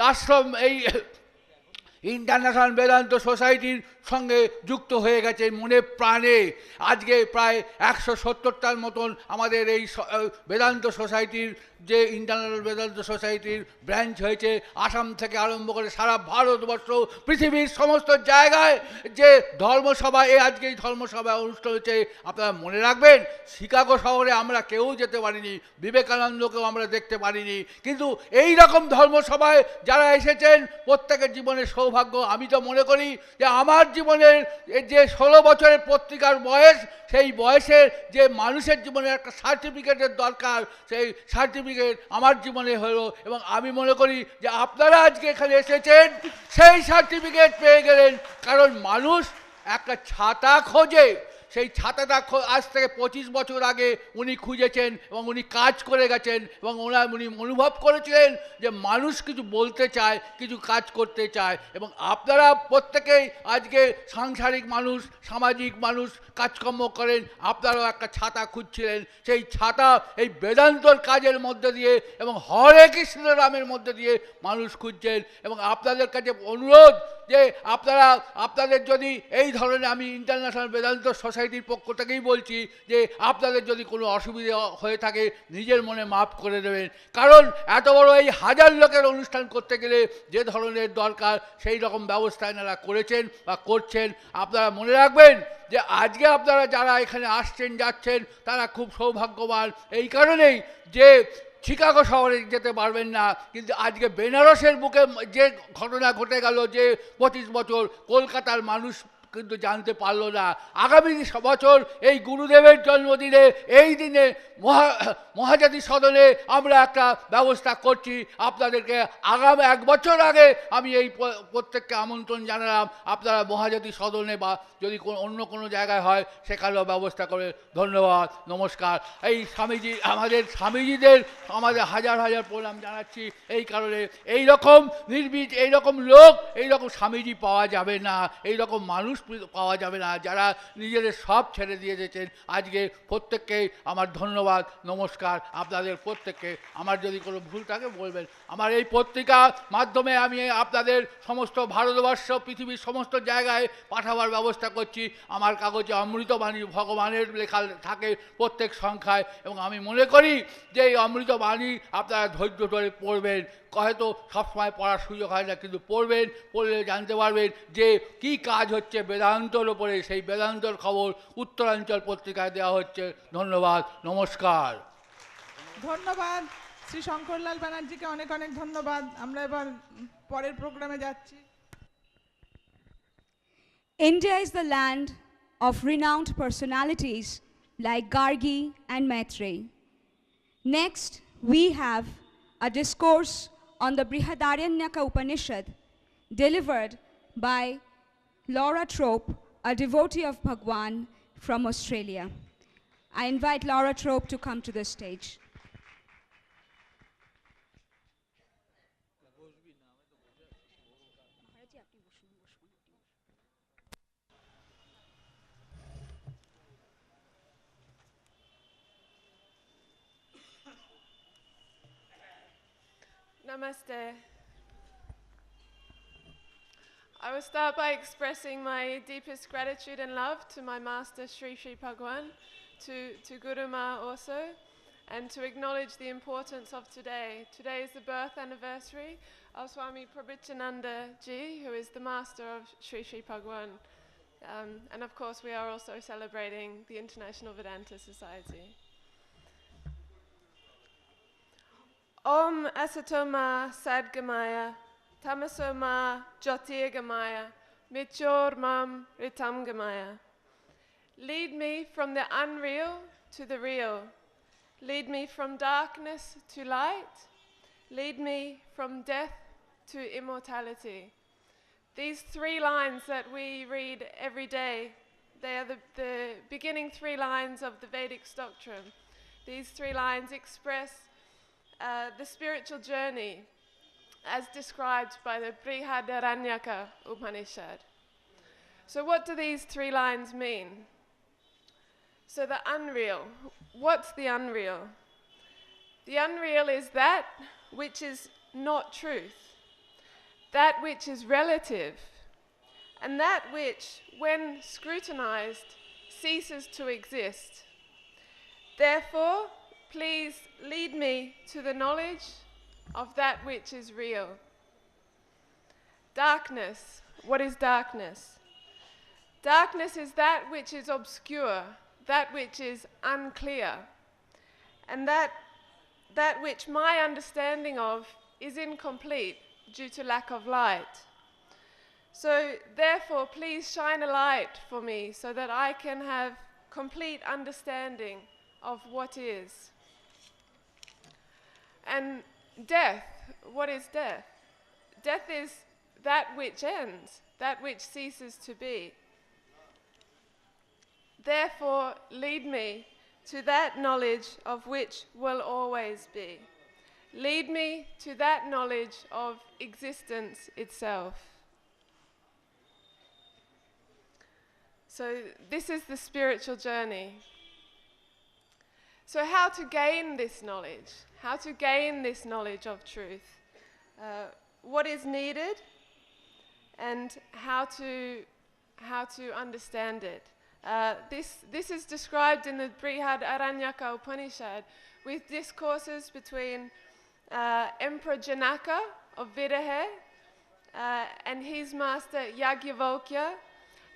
আশ্রম এই ইন্টারন্যাশনাল বেদান্ত সোসাইটির সঙ্গে যুক্ত হয়ে গেছে মনে প্রাণে। আজকে প্রায় 170টার মতন আমাদের এই বেদান্ত সোসাইটির যে ইন্টারন্যাশনাল বেদান্ত সোসাইটির ব্রাঞ্চ হয়েছে, আসাম থেকে আরম্ভ করে সারা ভারতবর্ষ, পৃথিবীর সমস্ত জায়গায় যে ধর্মসভা, আজকে এই ধর্মসভা অনুষ্ঠান হচ্ছে। আপনারা মনে রাখবেন, শিকাগো শহরে আমরা কেউ যেতে পারিনি, বিবেকানন্দকেও আমরা দেখতে পারিনি, কিন্তু এই রকম ধর্মসভায় যারা এসেছেন প্রত্যেকের জীবনের সৌভাগ্য। আমি তো মনে করি যে আমার জীবনের যে 16 বছরের পত্রিকার বয়স, সেই বয়সের যে মানুষের জীবনে একটা সার্টিফিকেটের দরকার, সেই সার্টিফিকেট আমার জীবনে হলো। এবং আমি মনে করি যে আপনারা আজকে এখানে এসেছেন সেই সার্টিফিকেট পেয়ে গেলেন, কারণ মানুষ একটা ছাতা খোঁজে। সেই ছাতাটা আজ থেকে 25 বছর আগে উনি খুঁজেছেন এবং উনি কাজ করে গেছেন, এবং উনি অনুভব করেছিলেন যে মানুষ কিছু বলতে চায়, কিছু কাজ করতে চায়। এবং আপনারা প্রত্যেকেই আজকে সাংসারিক মানুষ, সামাজিক মানুষ, কাজকর্ম করেন, আপনারাও একটা ছাতা খুঁজছিলেন। সেই ছাতা এই বেদান্তর কাজের মধ্যে দিয়ে এবং হরে কৃষ্ণ রামের মধ্যে দিয়ে মানুষ খুঁজছেন। এবং আপনাদের কাছে অনুরোধ যে আপনাদের যদি এই ধরনের, আমি ইন্টারন্যাশনাল বেদান্ত সোসাইটির পক্ষ থেকেই বলছি যে আপনাদের যদি কোনো অসুবিধা হয়ে থাকে নিজের মনে মাফ করে দেবেন, কারণ এত বড় এই 1000 লোকের অনুষ্ঠান করতে গেলে যে ধরনের দরকার সেই রকম ব্যবস্থা এনারা করেছেন বা করছেন। আপনারা মনে রাখবেন যে আজকে আপনারা যারা এখানে আসছেন যাচ্ছেন তারা খুব সৌভাগ্যবান এই কারণেই যে শিকাগো শহরে যেতে পারবেন না, কিন্তু আজকে বেনারসের বুকে যে ঘটনা ঘটে গেল, যে 25 বছর কলকাতার মানুষ কিন্তু জানতে পারলো না। আগামী বছর এই গুরুদেবের জন্মদিনে, এই দিনে মহাজাতি সদনে আমরা একটা ব্যবস্থা করছি। আপনাদেরকে আগামী 1 বছর আগে আমি এই প্রত্যেককে আমন্ত্রণ জানালাম, আপনারা মহাজাতি সদনে বা যদি অন্য কোনো জায়গায় হয় সেখানেও ব্যবস্থা করে। ধন্যবাদ, নমস্কার। এই স্বামীজি, আমাদের স্বামীজিদের আমাদের হাজার হাজার প্রণাম জানাচ্ছি। এই কারণে এই রকম নির্ভীক, এই রকম লোক, এই রকম স্বামীজি পাওয়া যাবে না, এই রকম মানুষ পাওয়া যাবে না যারা নিজেদের সব ছেড়ে দিয়ে দিয়েছেন। আজকে প্রত্যেককেই আমার ধন্যবাদ, নমস্কার। আপনাদের প্রত্যেককে আমার যদি কোনো ভুল থাকে বলবেন। আমার এই পত্রিকার মাধ্যমে আমি আপনাদের সমস্ত ভারতবর্ষ, পৃথিবীর সমস্ত জায়গায় পাঠাবার ব্যবস্থা করছি। আমার কাগজে অমৃতবাণী ভগবানের লেখা থাকে প্রত্যেক সংখ্যায়, এবং আমি মনে করি যে এই অমৃতবাণী আপনারা ধৈর্য ধরে পড়বেন। হয়তো সবসময় পড়ার সুযোগ হয় না, কিন্তু পড়বেন, পড়লে জানতে পারবেন যে কি কাজ হচ্ছে বেদান্তর ওপরে। সেই বেদান্তর খবর উত্তরাঞ্চল পত্রিকায় দেওয়া হচ্ছে। ধন্যবাদ, নমস্কার। ধন্যবাদ শ্রী শঙ্করলাল ব্যানার্জিকে, অনেক অনেক ধন্যবাদ। আমরা এবার পরের প্রোগ্রামে যাচ্ছি। India is the land of renowned personalities like Gargi and Maitreyi. Next, we have a discourse on the Brihadaranyaka Upanishad delivered by Laura Trope, a devotee of Bhagwan from Australia. I invite Laura Trope to come to the stage. Namaste. I will start by expressing my deepest gratitude and love to my master Sri Sri Bhagwan, to Guru Ma also, and to acknowledge the importance of today. Today is the birth anniversary of Swami Prabhupada Ji, who is the master of Sri Sri Bhagwan. And of course we are also celebrating the International Vedanta Society. Om Asatoma Sadgamaya, Tamasoma Jyotirgamaya, Michormam Ritamgamaya. Lead me from the unreal to the real. Lead me from darkness to light. Lead me from death to immortality. These 3 lines that we read every day, they are the beginning 3 lines of the Vedic doctrine. These 3 lines express the spiritual journey as described by the Brihadaranyaka Upanishad. So what do these 3 lines mean? So the unreal, what's the unreal? The unreal is that which is not truth. that which is relative, and that which, when scrutinized, ceases to exist. Therefore, please lead me to the knowledge of that which is real. Darkness. What is darkness? Darkness is that which is obscure, that which is unclear, and that which my understanding of is incomplete due to lack of light. So therefore, please shine a light for me so that I can have complete understanding of what is. And death, what is death? Death is that which ends, that which ceases to be. Therefore, lead me to that knowledge of which will always be. Lead me to that knowledge of existence itself. So this is the spiritual journey. So how to gain this knowledge? How to gain this knowledge of truth? What is needed? And how to understand it? This is described in the Brihadaranyaka Upanishad with discourses between Emperor Janaka of Videha and his master Yajnavalkya,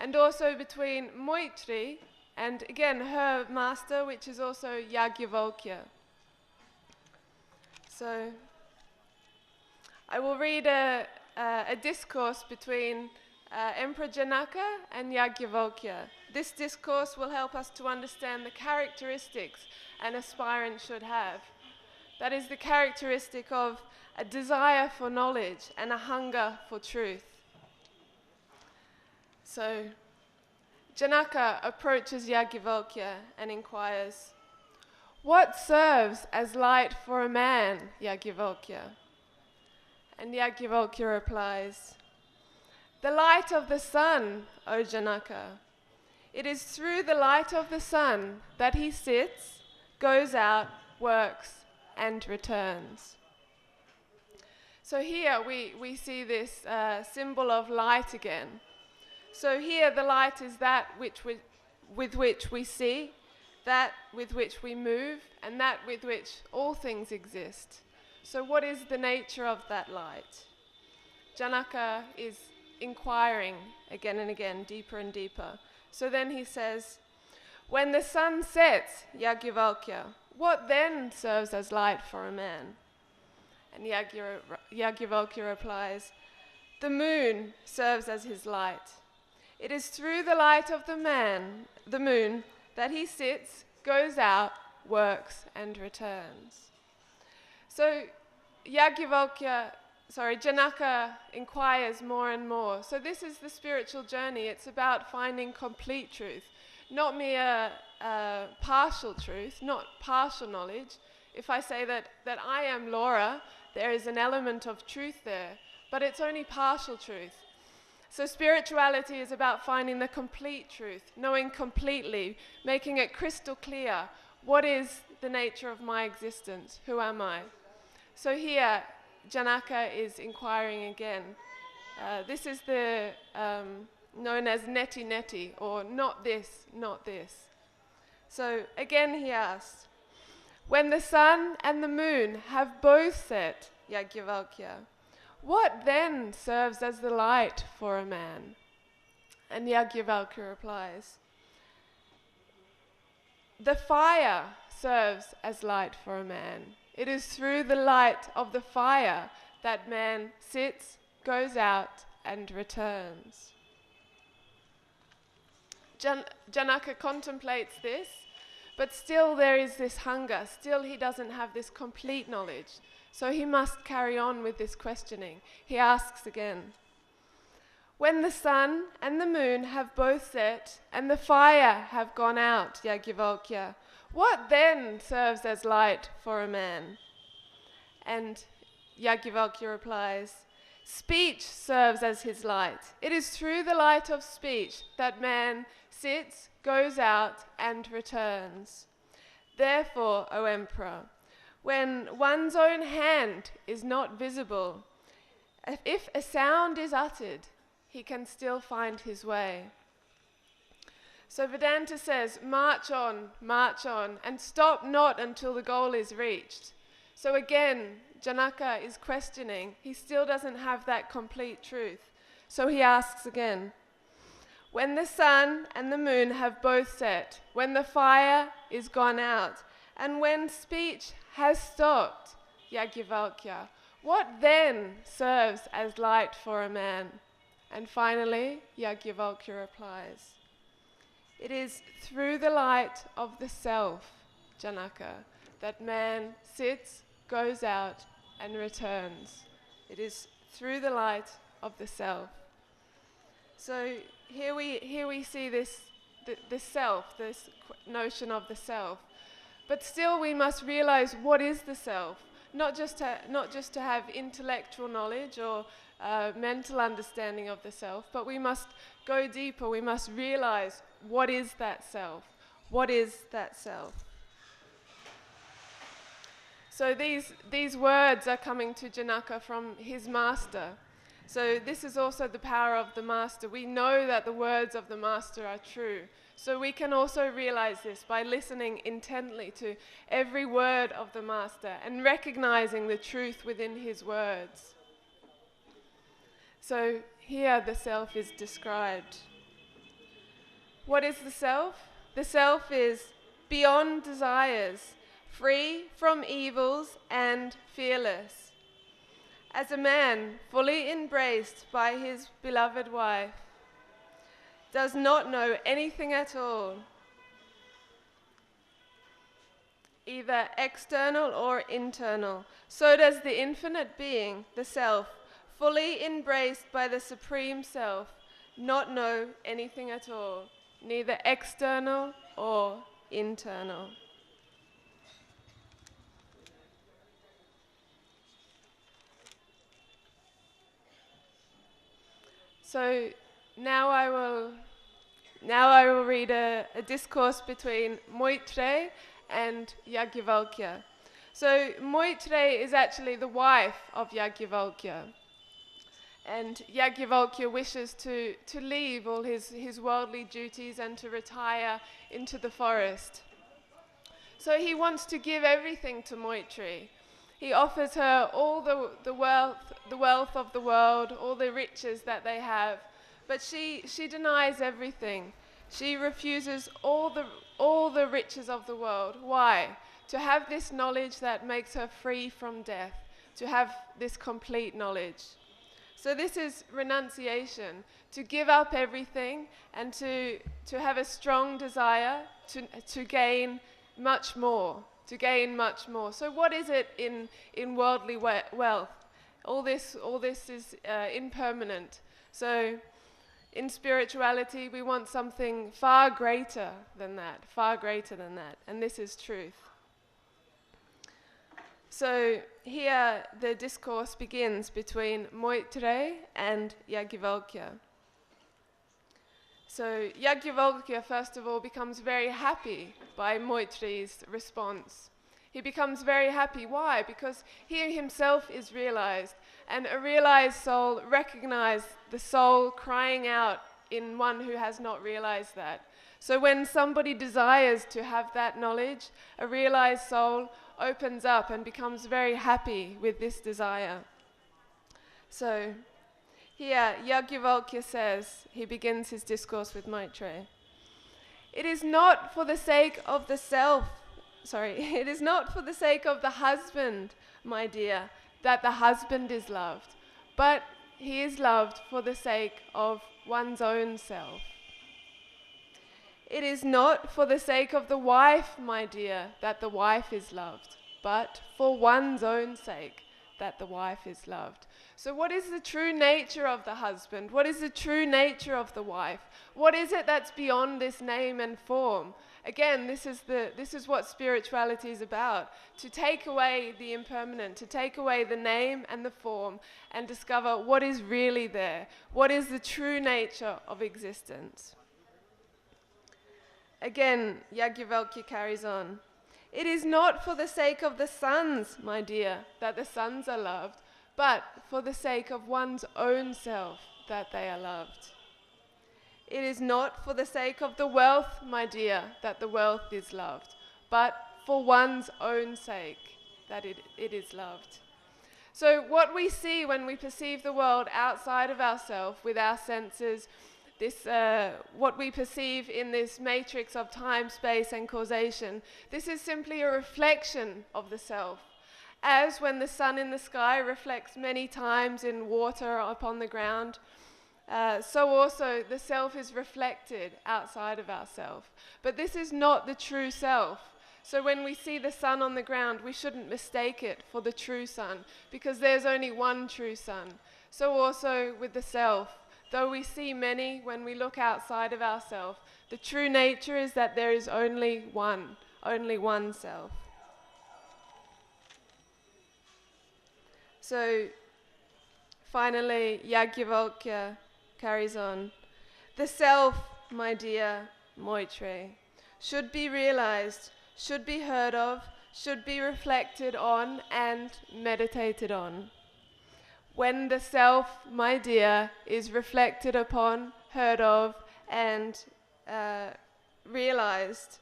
and also between Maitri and again her master, which is also Yajnavalkya. So I will read a discourse between Emperor Janaka and Yajnavalkya. This discourse will help us to understand the characteristics an aspirant should have. That is the characteristic of a desire for knowledge and a hunger for truth. So Janaka approaches Yajnavalkya and inquires, "What serves as light for a man, Yajnavalkya?" And Yajnavalkya replies, "The light of the sun, O Janaka. It is through the light of the sun that he sits, goes out, works, and returns." So here we see this symbol of light again. So here the light is that with which we see, that with which we move, and that with which all things exist. So what is the nature of that light? Janaka is inquiring again and again, deeper and deeper. So then he says, "When the sun sets, Yajnavalkya, what then serves as light for a man?" And Yajnavalkya replies, "The moon serves as his light. It is through the light of the moon, that he sits, goes out, works, and returns." So Janaka inquires more and more. So this is the spiritual journey. It's about finding complete truth, not mere partial truth, not partial knowledge. If I say that I am Laura, there is an element of truth there, but it's only partial truth. So spirituality is about finding the complete truth, knowing completely, making it crystal clear, what is the nature of my existence? Who am I? So here, Janaka is inquiring again. This is the known as neti neti, or not this, not this. So again he asks, "When the sun and the moon have both set, Yajnavalkya, what then serves as the light for a man?" And Yajnavalkya replies, "The fire serves as light for a man. It is through the light of the fire that man sits, goes out, and returns." Janaka contemplates this, but still there is this hunger. Still he doesn't have this complete knowledge. So he must carry on with this questioning. He asks again, "When the sun and the moon have both set and the fire have gone out, Yajnavalkya, what then serves as light for a man?" And Yajnavalkya replies, "Speech serves as his light. It is through the light of speech that man sits, goes out, and returns. Therefore, O Emperor, when one's own hand is not visible, If a sound is uttered, he can still find his way. So Vedanta says, march on, and stop not until the goal is reached. So again, Janaka is questioning. He still doesn't have that complete truth. So he asks again, when the sun and the moon have both set, when the fire is gone out, and when speech has stopped, Yajnavalkya, what then serves as light for a man? And finally, Yajnavalkya replies, it is through the light of the self, Janaka, that man sits, goes out, and returns. It is through the light of the self. So here we see the self, this notion of the self. But still we must realize what is the self. Not just to have intellectual knowledge or mental understanding of the self, but we must go deeper. We must realize what is that self. What is that self? So these words are coming to Janaka from his master. So this is also the power of the master. We know that the words of the master are true. So we can also realize this by listening intently to every word of the master and recognizing the truth within his words. So here the self is described. What is the self? The self is beyond desires, free from evils and fearless. As a man fully embraced by his beloved wife, does not know anything at all, either external or internal, so does the infinite being, the self, fully embraced by the Supreme Self, not know anything at all, neither external or internal. So now I will read a discourse between Maitreya and Yajnavalkya. So Maitreya is actually the wife of Yajnavalkya. And Yajnavalkya wishes to leave all his worldly duties and to retire into the forest. So he wants to give everything to Maitreya. He offers her all the wealth of the world, all the riches that they have. But she denies everything. She refuses all the riches of the world. Why? To have this knowledge that makes her free from death. To have this complete knowledge. So this is renunciation. To give up everything and to have a strong desire to gain much more. To gain much more. So what is it in worldly wealth? All this is impermanent. So in spirituality, we want something far greater than that, and this is truth. So here the discourse begins between Maitreya and Yajnavalkya. So Yajnavalkya, first of all, becomes very happy by Maitreya's response. He becomes very happy. Why? Because he himself is realized, and a realized soul recognizes the soul crying out in one who has not realized that. So when somebody desires to have that knowledge, a realized soul opens up and becomes very happy with this desire. So here Yajnavalkya says, he begins his discourse with Maitreya. It is not for the sake of the it is not for the sake of the husband, my dear, that the husband is loved, but he is loved for the sake of one's own self. It is not for the sake of the wife, my dear, that the wife is loved, but for one's own sake that the wife is loved. So what is the true nature of the husband? What is the true nature of the wife? What is it that's beyond this name and form? Again, this is what spirituality is about. To take away the impermanent, to take away the name and the form and discover what is really there. What is the true nature of existence? Again, Yajnavalkya carries on. It is not for the sake of the sons, my dear, that the sons are loved, but for the sake of one's own self that they are loved. It is not for the sake of the wealth, my dear, that the wealth is loved, but for one's own sake that it is loved. So what we see when we perceive the world outside of ourselves with our senses, this, what we perceive in this matrix of time, space and causation, this is simply a reflection of the self. As when the sun in the sky reflects many times in water upon the ground, so also the self is reflected outside of ourself. But this is not the true self. So when we see the sun on the ground, we shouldn't mistake it for the true sun, because there's only one true sun. So also with the self, though we see many when we look outside of ourselves, the true nature is that there is only one self. So finally, Yajnavalkya carries on. The self, my dear Moitre, should be realized, should be heard of, should be reflected on and meditated on. When the self, my dear, is reflected upon, heard of, and realized,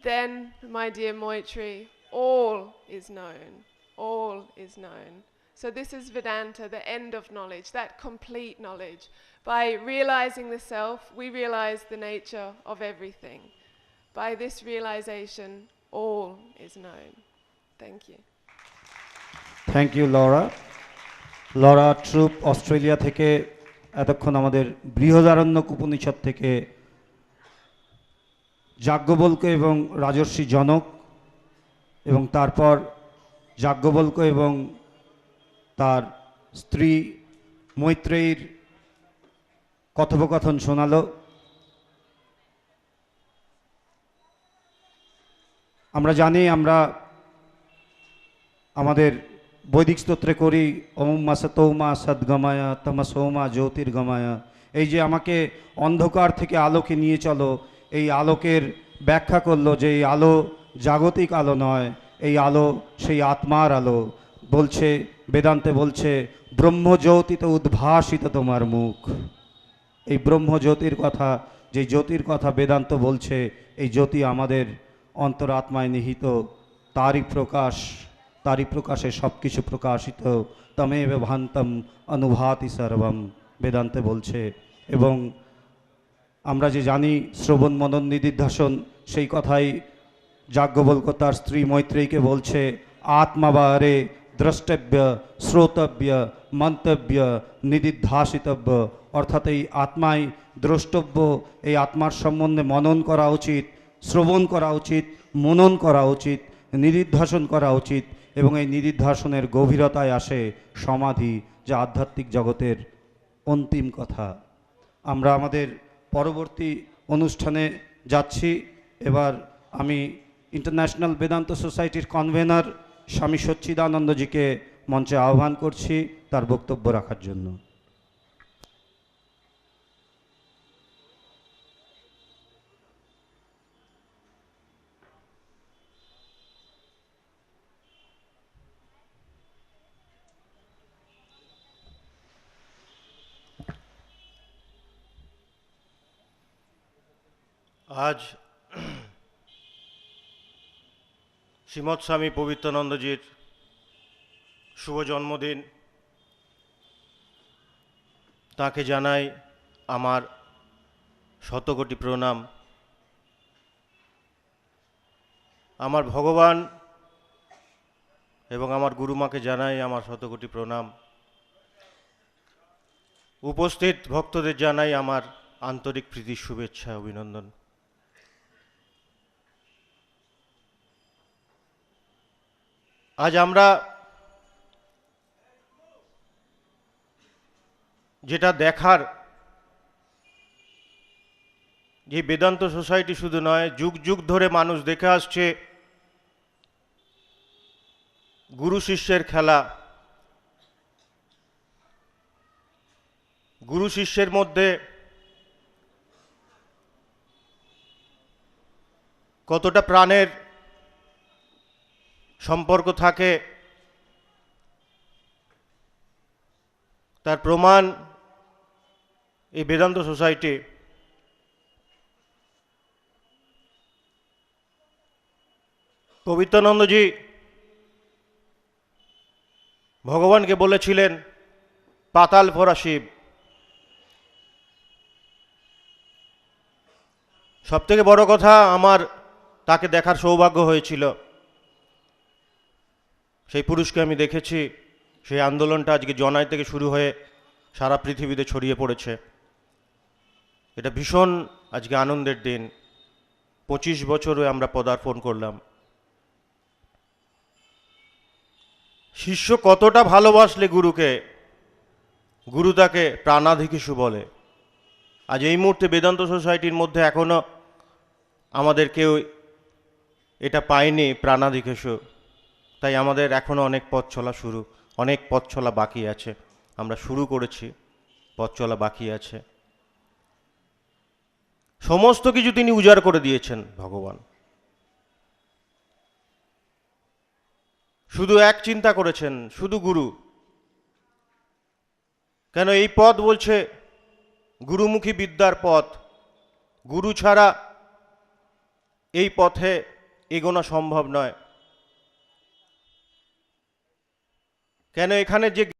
then, my dear Moitri, all is known. All is known. So this is Vedanta, the end of knowledge, that complete knowledge. By realizing the self, we realize the nature of everything. By this realization, all is known. Thank you. Thank you, Laura. Laura Troup Australia থেকে এতক্ষণ আমাদের বৃহদারণ্যক উপনিষদ থেকে যাজ্ঞবল্ক্য এবং রাজর্ষি জনক এবং তারপর যাজ্ঞবল্ক্য এবং তার স্ত্রী মৈত্রেয়ীর কথোপকথন শোনালো। আমরা জানি, আমরা আমাদের বৈদিক স্তোত্রে করি ওম মাসতৌমা সদ্গমায়া তমসৌমা জ্যোতির্গমায়া, এই যে আমাকে অন্ধকার থেকে আলোকে নিয়ে চলো, এই আলোকের ব্যাখ্যা করলো যে এই আলো জাগতিক আলো নয়, এই আলো সেই আত্মার আলো। বলছে বেদান্তে বলছে ব্রহ্মজ্যোতিতে উদ্ভাসিত তোমার মুখ। এই ব্রহ্মজ্যোতির কথা, যে জ্যোতির কথা বেদান্ত বলছে, এই জ্যোতি আমাদের অন্তরাত্মায় নিহিত, তারই প্রকাশ, তারই প্রকাশে সব কিছু প্রকাশিত। তমেব ভান্তম অনুভাতি সর্বম বেদান্তে বলছে। এবং আমরা যে জানি শ্রবণ মনন নিদিধ্যাসন, সেই কথাই যাজ্ঞবল্ক্য তার স্ত্রী মৈত্রেয়ীকে বলছে আত্মাবারে দ্রষ্টব্য শ্রোতব্য মন্তব্য নিদিধ্যাসিতব্য, অর্থাৎ এই আত্মাই দ্রষ্টব্য, এই আত্মার সম্বন্ধে মনন করা উচিত, শ্রবণ করা উচিত, মনন করা উচিত, নিদিধ্যাসন করা উচিত। এবং এই নিদিধ্যাসনের গভীরতায় আসে সমাধি, যা আধ্যাত্মিক জগতের অন্তিম কথা। আমরা আমাদের পরবর্তী অনুষ্ঠানে যাচ্ছি। এবার আমি ইন্টারন্যাশনাল বেদান্ত সোসাইটির কনভেনার স্বামী সচ্চিদানন্দজিকে মঞ্চে আহ্বান করছি তার বক্তব্য রাখার জন্য। আজ শ্রীমৎ স্বামী পবিত্রানন্দজির শুভ জন্মদিন। তাকে জানাই আমার শতকোটি প্রণাম। আমার ভগবান এবং আমার গুরুমাকে জানাই আমার শতকোটি প্রণাম। উপস্থিত ভক্তদের জানাই আমার আন্তরিক প্রীতির শুভেচ্ছা, অভিনন্দন। আজ আমরা যেটা দেখার, যে বেদান্ত সোসাইটি শুধু নয়, যুগ যুগ ধরে মানুষ দেখে আসছে গুরু শিষ্যের খেলা। গুরু শিষ্যের মধ্যে কতটা প্রাণের সম্পর্ক থাকে তার প্রমাণ এই বেদান্ত সোসাইটি। পবিত্রানন্দজি ভগবানকে বলেছিলেন পাতাল ভরা শিব। সবথেকে বড় কথা, আমার তাকে দেখার সৌভাগ্য হয়েছিল। সেই পুরুষকে আমি দেখেছি। সেই আন্দোলনটা আজকে জনাই থেকে শুরু হয়ে সারা পৃথিবীতে ছড়িয়ে পড়েছে। এটা ভীষণ আজকে আনন্দের দিন। 25 বছরে আমরা পদার্পণ করলাম। শিষ্য কতটা ভালোবাসলে গুরুকে, গুরু তাকে প্রাণাধিকেষু বলে। আজ এই মুহূর্তে বেদান্ত সোসাইটির মধ্যে এখনো আমাদের কেউ এটা পায়নি প্রাণাধিকেষু। তাই আমাদের এখনো অনেক পথ চলা অনেক পথ চলা বাকি আছে। আমরা শুরু করেছি, পথ চলা বাকি আছে। সমস্ত কিছু তিনি উজাড় করে দিয়েছেন ভগবান। শুধু এক চিন্তা করেছেন, শুধু গুরু। কেন এই পথ বলছে গুরুমুখী বিদ্যার পথ। গুরু ছাড়া এই পথে এগোনো সম্ভব নয়। কেন এখানে যে